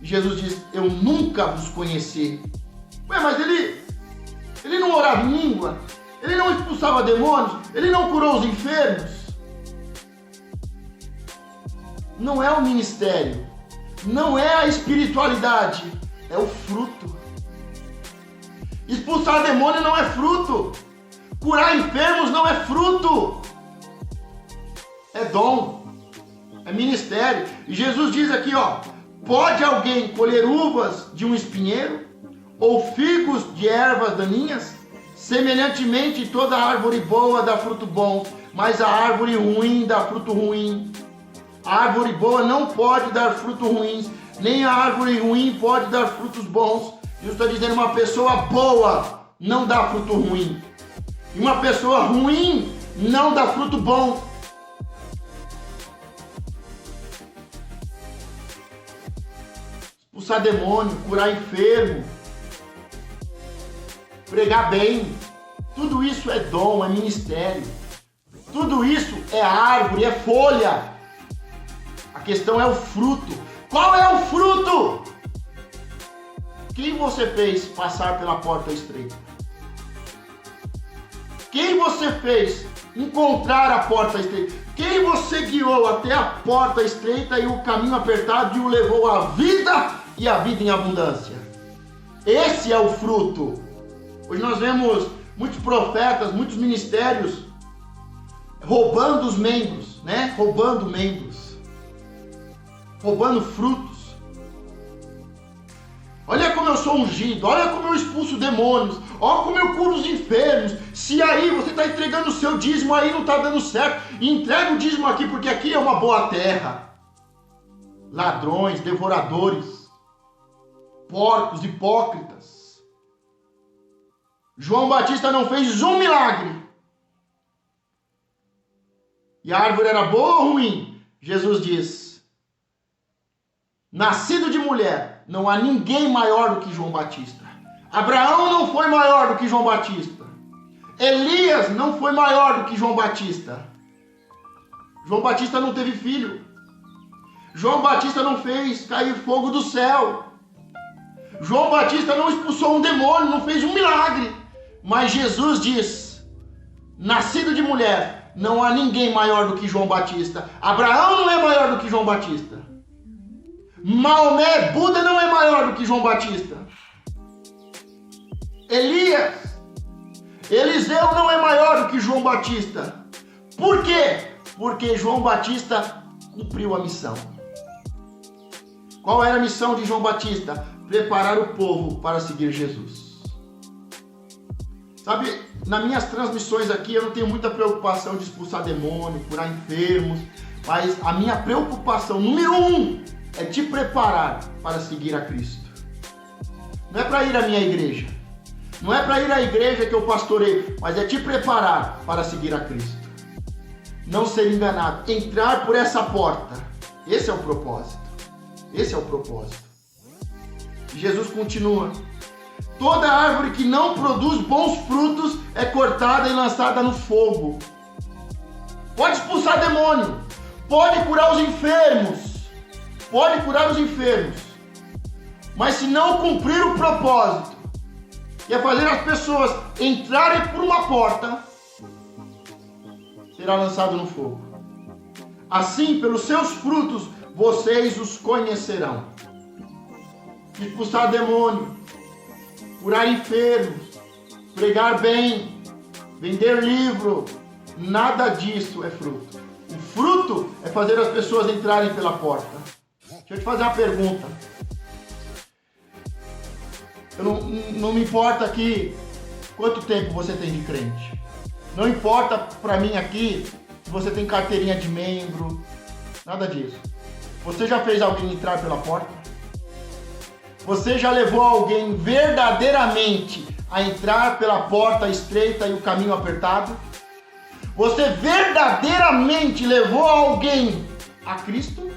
Speaker 1: Jesus diz: eu nunca vos conheci. Mas ele não orava em língua? Ele não expulsava demônios? Ele não curou os enfermos? Não é o ministério, não é a espiritualidade, é o fruto. Expulsar demônio não é fruto. Curar enfermos não é fruto. É dom, é ministério. E Jesus diz aqui, pode alguém colher uvas de um espinheiro? Ou figos de ervas daninhas? Semelhantemente, toda árvore boa dá fruto bom, mas a árvore ruim dá fruto ruim. A árvore boa não pode dar frutos ruins, nem a árvore ruim pode dar frutos bons. Jesus está dizendo: uma pessoa boa não dá fruto ruim, e uma pessoa ruim não dá fruto bom. Expulsar demônio, curar enfermo, pregar bem, tudo isso é dom, é ministério. Tudo isso é árvore, é folha. A questão é o fruto. Qual é o fruto? Quem você fez passar pela porta estreita? Quem você fez encontrar a porta estreita? Quem você guiou até a porta estreita e o caminho apertado e o levou à vida e à vida em abundância? Esse é o fruto. Hoje nós vemos muitos profetas, muitos ministérios roubando os membros, roubando membros, roubando frutos. Olha como eu sou ungido, olha como eu expulso demônios, olha como eu curo os enfermos. Se aí você está entregando o seu dízimo, aí não está dando certo, entrega o dízimo aqui, porque aqui é uma boa terra. Ladrões, devoradores, porcos, hipócritas. João Batista não fez um milagre. E a árvore era boa ou ruim? Jesus diz: nascido de mulher, não há ninguém maior do que João Batista. Abraão não foi maior do que João Batista. Elias não foi maior do que João Batista. João Batista não teve filho. João Batista não fez cair fogo do céu. João Batista não expulsou um demônio, não fez um milagre. Mas Jesus diz: nascido de mulher, não há ninguém maior do que João Batista. Abraão não é maior do que João Batista. Maomé, Buda não é maior do que João Batista. Elias, Eliseu não é maior do que João Batista. Por quê? Porque João Batista cumpriu a missão. Qual era a missão de João Batista? Preparar o povo para seguir Jesus. Sabe, nas minhas transmissões aqui eu não tenho muita preocupação de expulsar demônio, curar enfermos, mas a minha preocupação número 1 é te preparar para seguir a Cristo. Não é para ir à minha igreja, não é para ir à igreja que eu pastoreio, mas é te preparar para seguir a Cristo. Não ser enganado, entrar por essa porta. Esse é o propósito. Esse é o propósito. Jesus continua: toda árvore que não produz bons frutos é cortada e lançada no fogo. Pode expulsar demônio, pode curar os enfermos, mas se não cumprir o propósito, que é fazer as pessoas entrarem por uma porta, será lançado no fogo. Assim, pelos seus frutos, vocês os conhecerão. Expulsar demônio, curar enfermos, pregar bem, vender livro, nada disso é fruto. O fruto é fazer as pessoas entrarem pela porta. Deixa eu te fazer uma pergunta. Não me importa aqui quanto tempo você tem de crente. Não importa para mim aqui se você tem carteirinha de membro, nada disso. Você já fez alguém entrar pela porta? Você já levou alguém verdadeiramente a entrar pela porta estreita e o caminho apertado? Você verdadeiramente levou alguém a Cristo?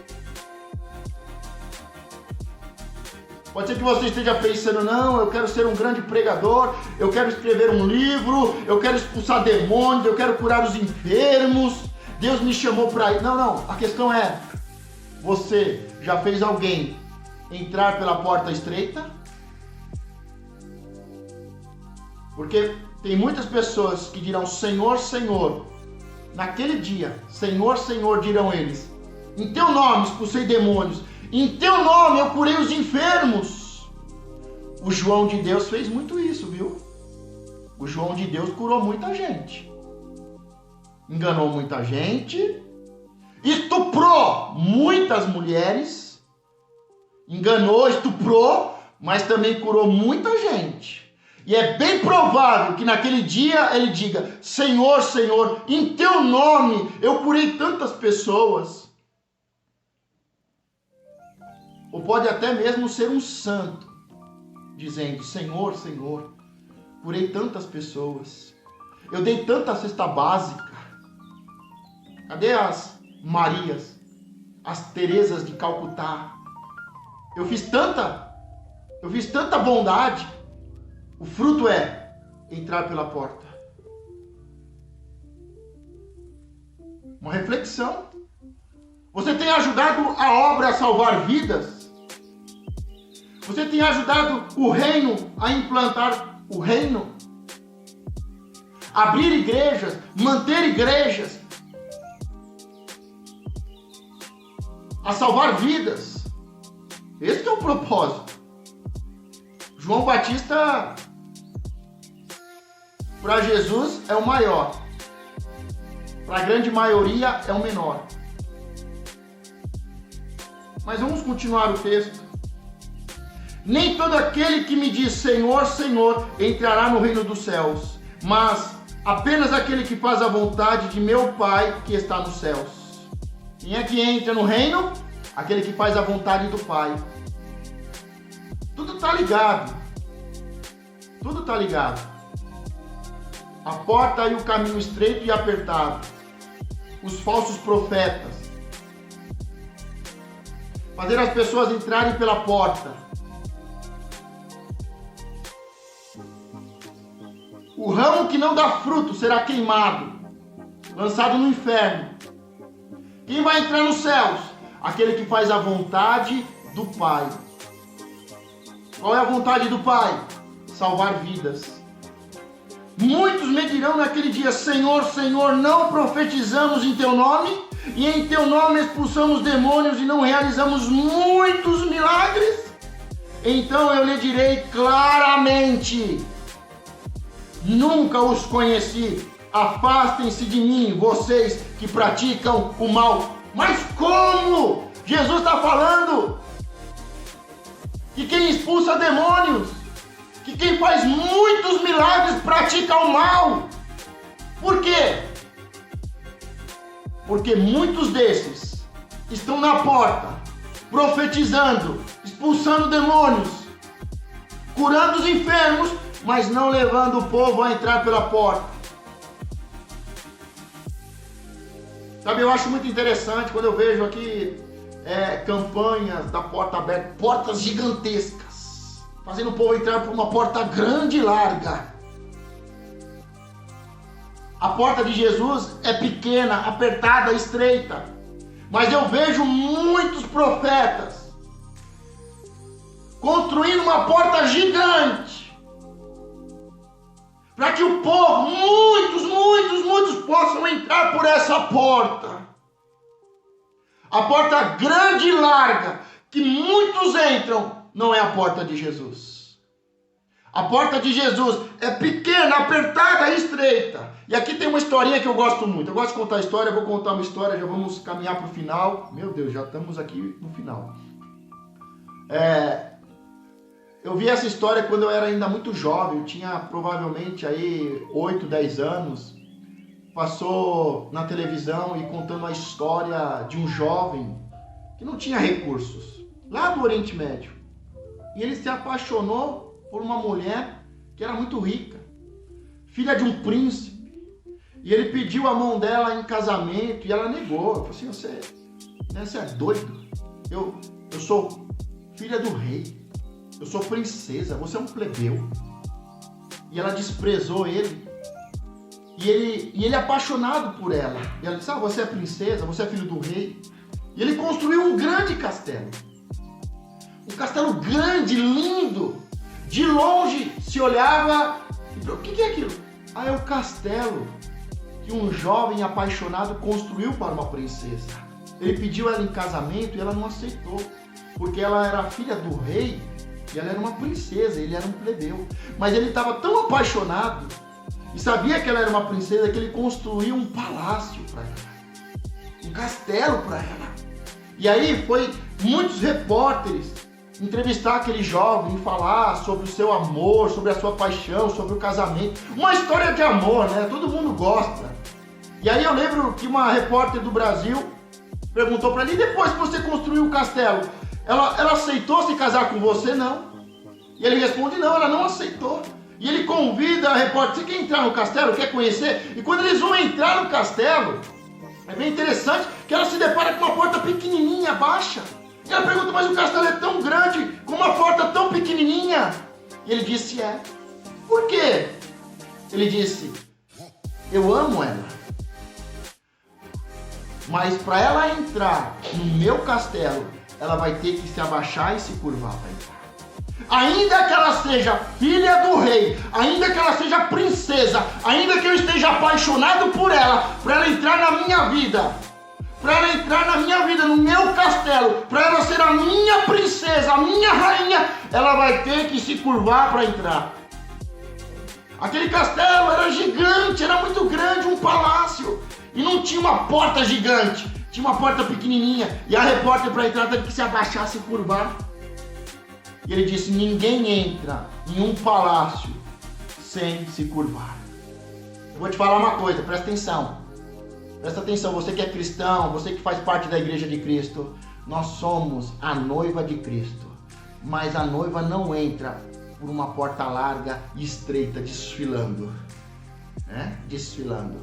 Speaker 1: Pode ser que você esteja pensando: não, eu quero ser um grande pregador, eu quero escrever um livro, eu quero expulsar demônios, eu quero curar os enfermos, Deus me chamou para ir. Não, a questão é: você já fez alguém entrar pela porta estreita? Porque tem muitas pessoas que dirão: Senhor, Senhor. Naquele dia, Senhor, Senhor, dirão eles: em teu nome expulsei demônios, em teu nome eu curei os enfermos. O João de Deus fez muito isso, viu? O João de Deus curou muita gente, enganou muita gente, estuprou muitas mulheres, enganou, estuprou, mas também curou muita gente. E é bem provável que naquele dia ele diga: Senhor, Senhor, em teu nome eu curei tantas pessoas. Ou pode até mesmo ser um santo, dizendo: Senhor, Senhor, curei tantas pessoas, eu dei tanta cesta básica. Cadê as Marias, as Teresas de Calcutá? Eu fiz tanta bondade. O fruto é entrar pela porta. Uma reflexão. Você tem ajudado a obra a salvar vidas? Você tem ajudado o reino a implantar o reino? Abrir igrejas, manter igrejas, a salvar vidas. Esse é o propósito. João Batista, para Jesus, é o maior. Para a grande maioria, é o menor. Mas vamos continuar o texto. Nem todo aquele que me diz Senhor, Senhor, entrará no reino dos céus, mas apenas aquele que faz a vontade de meu Pai que está nos céus. Quem é que entra no reino? Aquele que faz a vontade do Pai. Tudo está ligado. Tudo está ligado. A porta e o caminho estreito e apertado. Os falsos profetas. Fazer as pessoas entrarem pela porta. O ramo que não dá fruto será queimado, lançado no inferno. Quem vai entrar nos céus? Aquele que faz a vontade do Pai. Qual é a vontade do Pai? Salvar vidas. Muitos me dirão naquele dia: Senhor, Senhor, não profetizamos em Teu nome? E em Teu nome expulsamos demônios e não realizamos muitos milagres? Então eu lhe direi claramente: nunca os conheci. Afastem-se de mim, vocês que praticam o mal. Mas como? Jesus está falando que quem expulsa demônios, que quem faz muitos milagres pratica o mal. Por quê? Porque muitos desses estão na porta, profetizando, expulsando demônios, curando os enfermos, mas não levando o povo a entrar pela porta. Sabe, eu acho muito interessante quando eu vejo aqui campanhas da porta aberta, portas gigantescas, fazendo o povo entrar por uma porta grande e larga. A porta de Jesus é pequena, apertada, estreita, mas eu vejo muitos profetas construindo uma porta gigante, para que o povo, muitos possam entrar por essa porta. A porta grande e larga, que muitos entram, não é a porta de Jesus. A porta de Jesus é pequena, apertada e estreita. E aqui tem uma historinha que eu gosto muito. Eu gosto de contar história, eu vou contar uma história, já vamos caminhar para o final. Meu Deus, já estamos aqui no final. Eu vi essa história quando eu era ainda muito jovem, eu tinha provavelmente aí 8, 10 anos. Passou na televisão e contando a história de um jovem que não tinha recursos, lá do Oriente Médio. E ele se apaixonou por uma mulher que era muito rica, filha de um príncipe. E ele pediu a mão dela em casamento e ela negou. Eu falei assim: você é doido? Eu sou filha do rei. Eu sou princesa, você é um plebeu. E ela desprezou ele. E ele é apaixonado por ela. E ela disse: você é princesa, você é filho do rei. E ele construiu um grande castelo. Um castelo grande, lindo. De longe se olhava e falou: o que é aquilo? É o castelo que um jovem apaixonado construiu para uma princesa. Ele pediu ela em casamento e ela não aceitou. Porque ela era filha do rei. E ela era uma princesa, ele era um plebeu. Mas ele estava tão apaixonado e sabia que ela era uma princesa que ele construiu um palácio para ela, um castelo para ela. E aí foi muitos repórteres entrevistar aquele jovem, falar sobre o seu amor, sobre a sua paixão, sobre o casamento. Uma história de amor, né? Todo mundo gosta. E aí eu lembro que uma repórter do Brasil perguntou para ele: e depois que você construiu o castelo, ela aceitou se casar com você? Não. E ele responde: não, ela não aceitou. E ele convida a repórter: você quer entrar no castelo? Quer conhecer? E quando eles vão entrar no castelo, é bem interessante que ela se depara com uma porta pequenininha, baixa. E ela pergunta: mas o castelo é tão grande, com uma porta tão pequenininha? E ele disse: por quê? Ele disse: eu amo ela. Mas para ela entrar no meu castelo, ela vai ter que se abaixar e se curvar para entrar. Ainda que ela seja filha do rei, ainda que ela seja princesa, ainda que eu esteja apaixonado por ela, para ela entrar na minha vida, no meu castelo, para ela ser a minha princesa, a minha rainha, ela vai ter que se curvar para entrar. Aquele castelo era gigante, era muito grande, um palácio, e não tinha uma porta gigante, tinha uma porta pequenininha, e a repórter para entrar teve que se abaixar, se curvar. E ele disse: ninguém entra em um palácio sem se curvar. Eu vou te falar uma coisa, presta atenção. Presta atenção, você que é cristão, você que faz parte da igreja de Cristo. Nós somos a noiva de Cristo. Mas a noiva não entra por uma porta larga e estreita, desfilando. Desfilando.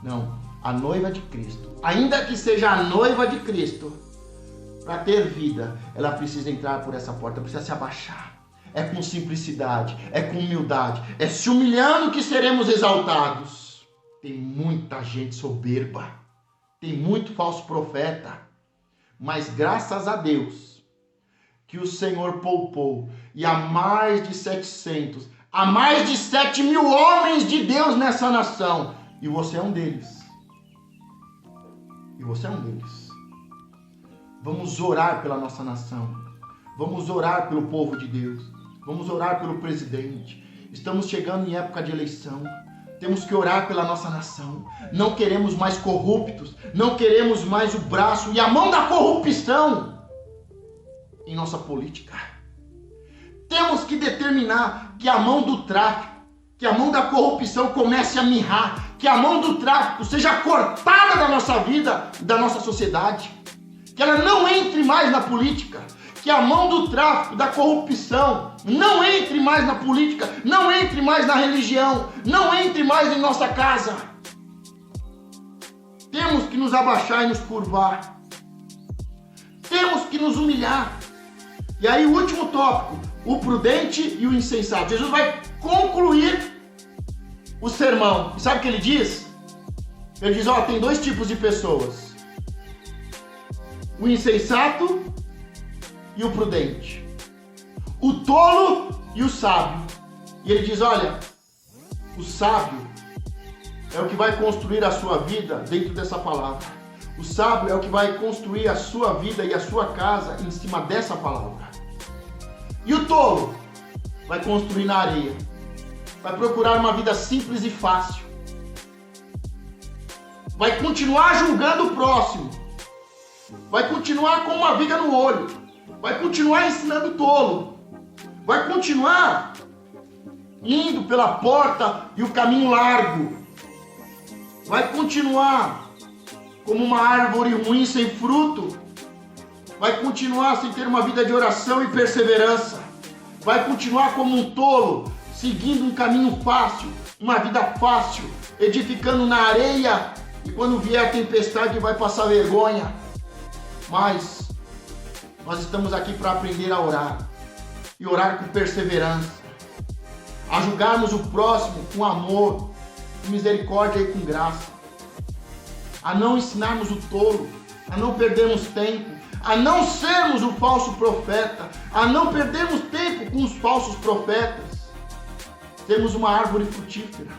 Speaker 1: Não, a noiva de Cristo. Ainda que seja a noiva de Cristo, para ter vida, ela precisa entrar por essa porta, precisa se abaixar. É com simplicidade, é com humildade, é se humilhando que seremos exaltados. Tem muita gente soberba, tem muito falso profeta, mas graças a Deus que o Senhor poupou, e há mais de 700, há mais de 7.000 homens de Deus nessa nação, e você é um deles. E você é um deles. Vamos orar pela nossa nação, vamos orar pelo povo de Deus, vamos orar pelo presidente. Estamos chegando em época de eleição. Temos que orar pela nossa nação. Não queremos mais corruptos, não queremos mais o braço e a mão da corrupção em nossa política. Temos que determinar que a mão do tráfico, que a mão da corrupção comece a mirrar, que a mão do tráfico seja cortada da nossa vida, da nossa sociedade, que ela não entre mais na política, que a mão do tráfico, da corrupção não entre mais na política, não entre mais na religião, não entre mais em nossa casa. Temos que nos abaixar e nos curvar. Temos que nos humilhar. E aí o último tópico, o prudente e o insensato. Jesus vai concluir o sermão. E sabe o que ele diz? Ele diz, tem dois tipos de pessoas. O insensato e o prudente. O tolo e o sábio. E ele diz, o sábio é o que vai construir a sua vida dentro dessa palavra. O sábio é o que vai construir a sua vida e a sua casa em cima dessa palavra. E o tolo vai construir na areia. Vai procurar uma vida simples e fácil. Vai continuar julgando o próximo. Vai continuar com uma viga no olho. Vai continuar ensinando tolo. Vai continuar indo pela porta e o caminho largo. Vai continuar como uma árvore ruim sem fruto. Vai continuar sem ter uma vida de oração e perseverança. Vai continuar como um tolo, seguindo um caminho fácil, uma vida fácil, edificando na areia, e quando vier a tempestade vai passar vergonha. Mas nós estamos aqui para aprender a orar, e orar com perseverança, a julgarmos o próximo com amor, com misericórdia e com graça, a não ensinarmos o tolo, a não perdermos tempo, a não sermos o falso profeta, a não perdermos tempo com os falsos profetas. Temos uma árvore frutífera.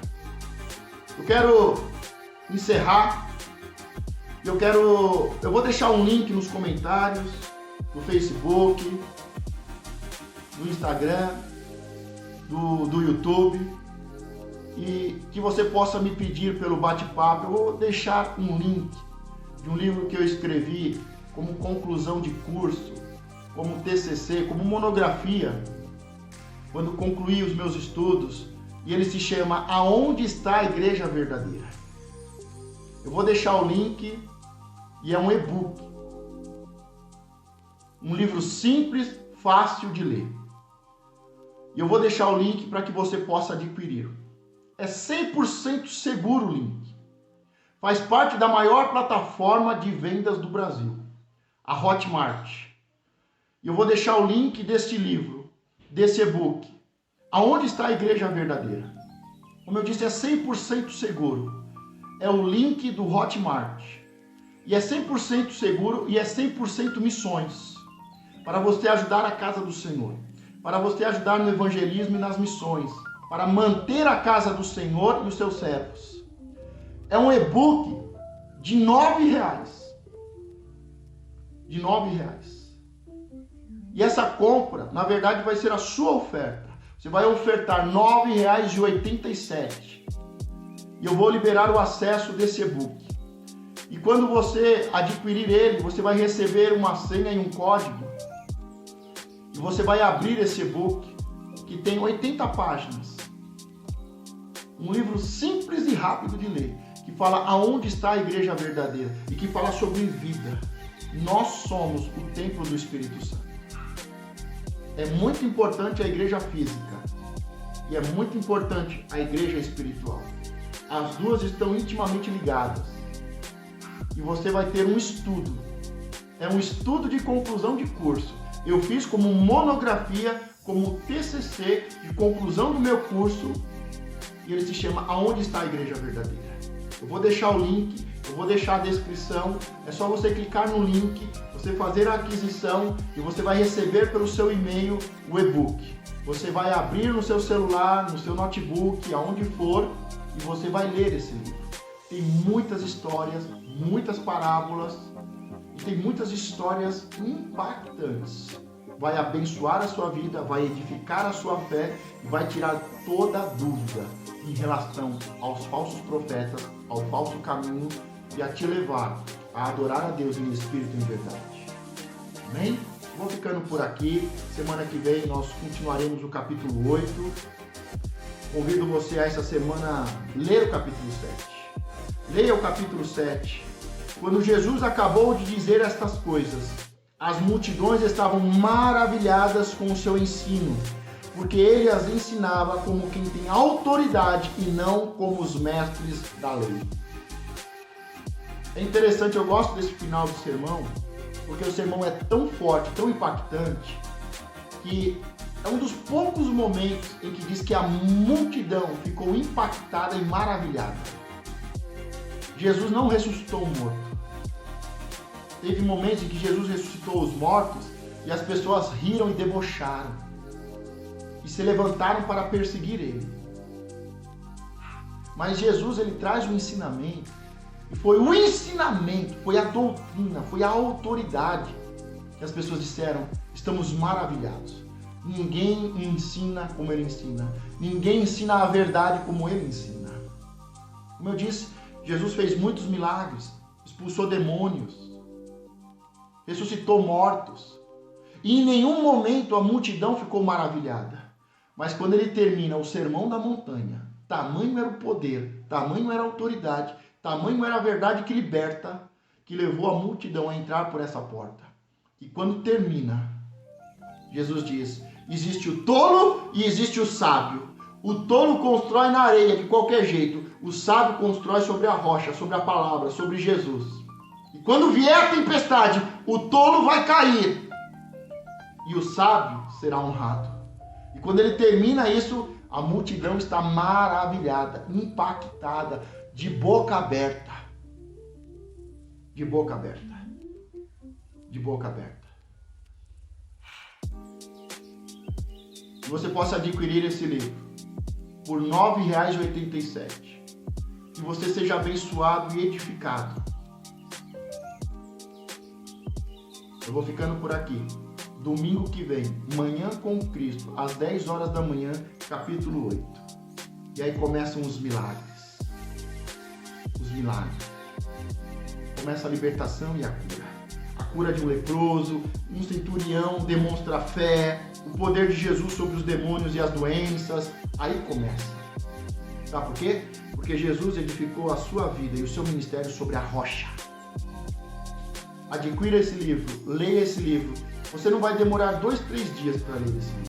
Speaker 1: Eu quero encerrar. Eu vou deixar um link nos comentários, no Facebook, no Instagram, do YouTube, e que você possa me pedir pelo bate-papo. Eu vou deixar um link de um livro que eu escrevi como conclusão de curso, como TCC, como monografia, quando concluí os meus estudos, e ele se chama Aonde está a Igreja Verdadeira? Eu vou deixar o link, e é um e-book, um livro simples, fácil de ler. E eu vou deixar o link para que você possa adquirir. É 100% seguro o link. Faz parte da maior plataforma de vendas do Brasil, a Hotmart. E eu vou deixar o link deste livro, desse e-book, Aonde está a Igreja Verdadeira? Como eu disse, é 100% seguro. É o link do Hotmart. E é 100% seguro e é 100% missões. Para você ajudar a casa do Senhor. Para você ajudar no evangelismo e nas missões. Para manter a casa do Senhor e os seus servos. É um e-book de R$9. De R$9. E essa compra, na verdade, vai ser a sua oferta. Você vai ofertar R$9,87. E eu vou liberar o acesso desse e-book. E quando você adquirir ele, você vai receber uma senha e um código. E você vai abrir esse e-book que tem 80 páginas. Um livro simples e rápido de ler, que fala aonde está a igreja verdadeira e que fala sobre vida. Nós somos o templo do Espírito Santo. É muito importante a igreja física e é muito importante a igreja espiritual. As duas estão intimamente ligadas. E você vai ter um estudo. É um estudo de conclusão de curso. Eu fiz como monografia, como TCC de conclusão do meu curso, e ele se chama Aonde está a Igreja Verdadeira. Eu vou deixar o link, eu vou deixar a descrição, é só você clicar no link, você fazer a aquisição e você vai receber pelo seu e-mail o e-book. Você vai abrir no seu celular, no seu notebook, aonde for, e você vai ler esse livro. Tem muitas histórias, muitas parábolas, e tem muitas histórias impactantes. Vai abençoar a sua vida, vai edificar a sua fé e vai tirar toda a dúvida em relação aos falsos profetas, ao falso caminho e a te levar a adorar a Deus em espírito e em verdade. Amém? Vou ficando por aqui. Semana que vem nós continuaremos o capítulo 8. Convido você a essa semana ler o capítulo 7. Leia o capítulo 7. Quando Jesus acabou de dizer estas coisas, as multidões estavam maravilhadas com o seu ensino, porque ele as ensinava como quem tem autoridade e não como os mestres da lei. É interessante, eu gosto desse final do sermão, porque o sermão é tão forte, tão impactante, que é um dos poucos momentos em que diz que a multidão ficou impactada e maravilhada. Jesus não ressuscitou um morto. Teve momentos em que Jesus ressuscitou os mortos e as pessoas riram e debocharam e se levantaram para perseguir ele. Mas Jesus, ele traz um ensinamento, e foi o ensinamento, foi a doutrina, foi a autoridade que as pessoas disseram: estamos maravilhados. Ninguém ensina como ele ensina, ninguém ensina a verdade como ele ensina. Como eu disse, Jesus fez muitos milagres, expulsou demônios, ressuscitou mortos. E em nenhum momento a multidão ficou maravilhada. Mas quando ele termina o sermão da montanha, tamanho era o poder, tamanho era a autoridade, tamanho era a verdade que liberta, que levou a multidão a entrar por essa porta. E quando termina, Jesus diz: existe o tolo e existe o sábio. O tolo constrói na areia de qualquer jeito, o sábio constrói sobre a rocha, sobre a palavra, sobre Jesus. E quando vier a tempestade, o tolo vai cair e o sábio será honrado. E quando ele termina isso, a multidão está maravilhada, impactada, de boca aberta. De boca aberta. De boca aberta. Que você possa adquirir esse livro por R$ 9,87. Que você seja abençoado e edificado. Eu vou ficando por aqui. Domingo que vem, Manhã com Cristo, às 10 horas da manhã, capítulo 8. E aí começam os milagres. Os milagres. Começa a libertação e a cura. A cura de um leproso, um centurião demonstra fé, o poder de Jesus sobre os demônios e as doenças. Aí começa. Sabe por quê? Porque Jesus edificou a sua vida e o seu ministério sobre a rocha. Adquira esse livro, leia esse livro. Você não vai demorar 2, 3 dias para ler esse livro.